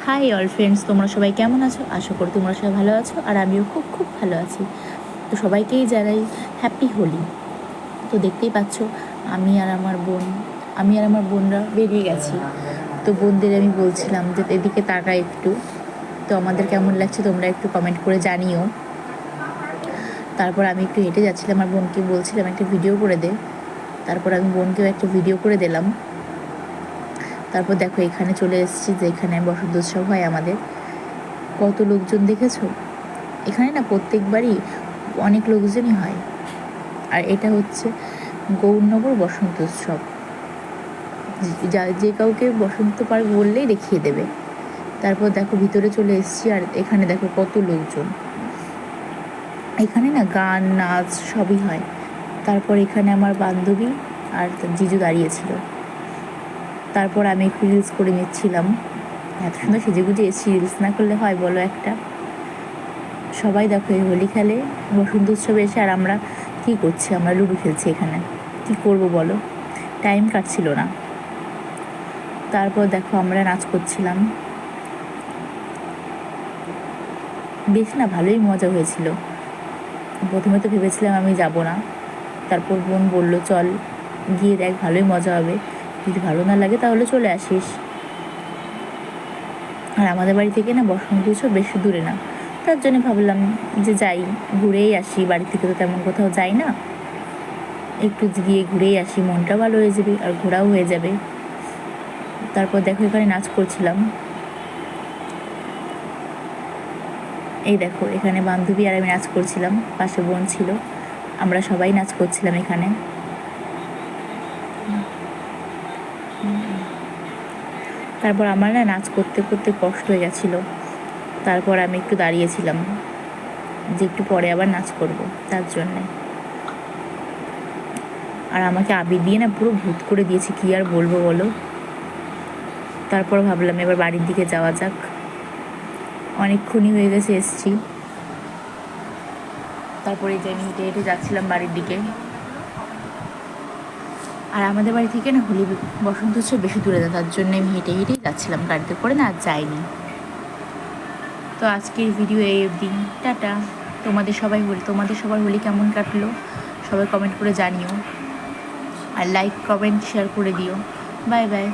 High all friends, তোমরা সবাই কেমন আছো? আশা করি তোমরা সবাই ভালো আছো, আর আমিও খুব খুব ভালো আছি। তো সবাইকেই জানাই হ্যাপি হোলি। তো দেখতেই পাচ্ছ আমি আর আমার বোনরা বেরিয়ে গেছি। তো বোনদের আমি বলছিলাম যে এদিকে তাকা একটু, তো আমাদের কেমন লাগছে তোমরা একটু কমেন্ট করে জানিও। তারপর আমি একটু হেঁটে যাচ্ছিলাম, আমার বোনকে বলছিলাম একটা ভিডিও করে দে। তারপর আমি বোনকেও একটা ভিডিও করে দিলাম। তারপর দেখো এখানে চলে এসেছি, যে এখানে বসন্ত উৎসব হয় আমাদের। কত লোকজন দেখেছো? এখানে না প্রত্যেকবারই অনেক লোকজনই হয়। আর এটা হচ্ছে গৌরনগর বসন্ত উৎসব। যে কাউকে বসন্ত পার্ক বললেই দেখিয়ে দেবে। তারপর দেখো ভিতরে চলে এসেছি, আর এখানে দেখো কত লোকজন। এখানে না গান নাচ সবই হয়। তারপর এখানে আমার বান্ধবী আর জিজু দাঁড়িয়েছিল। তারপর আমি একটু রিলস করে নিচ্ছিলাম। এত সুন্দর সেজেগুজে এসেছি, রিলস না করলে হয় বলো একটা? সবাই দেখো এই হোলি খেলে বসন্ত উৎসবে এসে, আর আমরা কী করছি? আমরা লুডো খেলছি এখানে। কি করব বলো, টাইম কাটছিল না। তারপর দেখো আমরা নাচ করছিলাম, বেশ না ভালোই মজা হয়েছিল। প্রথমে তো ভেবেছিলাম আমি যাব না, তারপর বোন বললো চল গিয়ে দেখ, ভালোই মজা হবে, যদি ভালো না লাগে তাহলে চলে আসিস। আর আমাদের বাড়ি থেকে না বসন্ত উৎসব বেশি দূরে না, তার জন্য ভাবলাম যে যাই, ঘুরেই আসি। বাড়ি থেকে তো তেমন কোথাও যাই না, একটু গিয়ে ঘুরেই আসি, মনটা ভালো হয়ে যাবে আর ঘোরাও হয়ে যাবে। তারপর দেখো এখানে নাচ করছিলাম। এই দেখো এখানে বান্ধবী আর আমি নাচ করছিলাম, পাশে বোন ছিল, আমরা সবাই নাচ করছিলাম এখানে। তারপর আমার না নাচ করতে করতে কষ্ট হয়ে গেছিলো। তারপর আমি একটু দাঁড়িয়েছিলাম যে একটু পরে আবার নাচ করব, তার জন্যে। আর আমাকে আবির দিয়ে না পুরো ভূত করে দিয়েছে, কি আর বলবো বলো। তারপর ভাবলাম এবার বাড়ির দিকে যাওয়া যাক, অনেকক্ষণই হয়ে গেছে এসছি। তারপরে যে আমি হেঁটে হেঁটে যাচ্ছিলাম বাড়ির দিকে। আর আমাদের বাড়ি থেকে না হোলি বসন্ত উৎসব বেশি দূরে না, তার জন্য আমি হেঁটে হেঁটেই যাচ্ছিলাম, গাড়িতে করে না আর যাইনি। তো আজকের ভিডিও এই অবধি, টাটা। তোমাদের সবার হোলি কেমন কাটলো সবাই কমেন্ট করে জানিও, আর লাইক কমেন্ট শেয়ার করে দিও। Bye bye.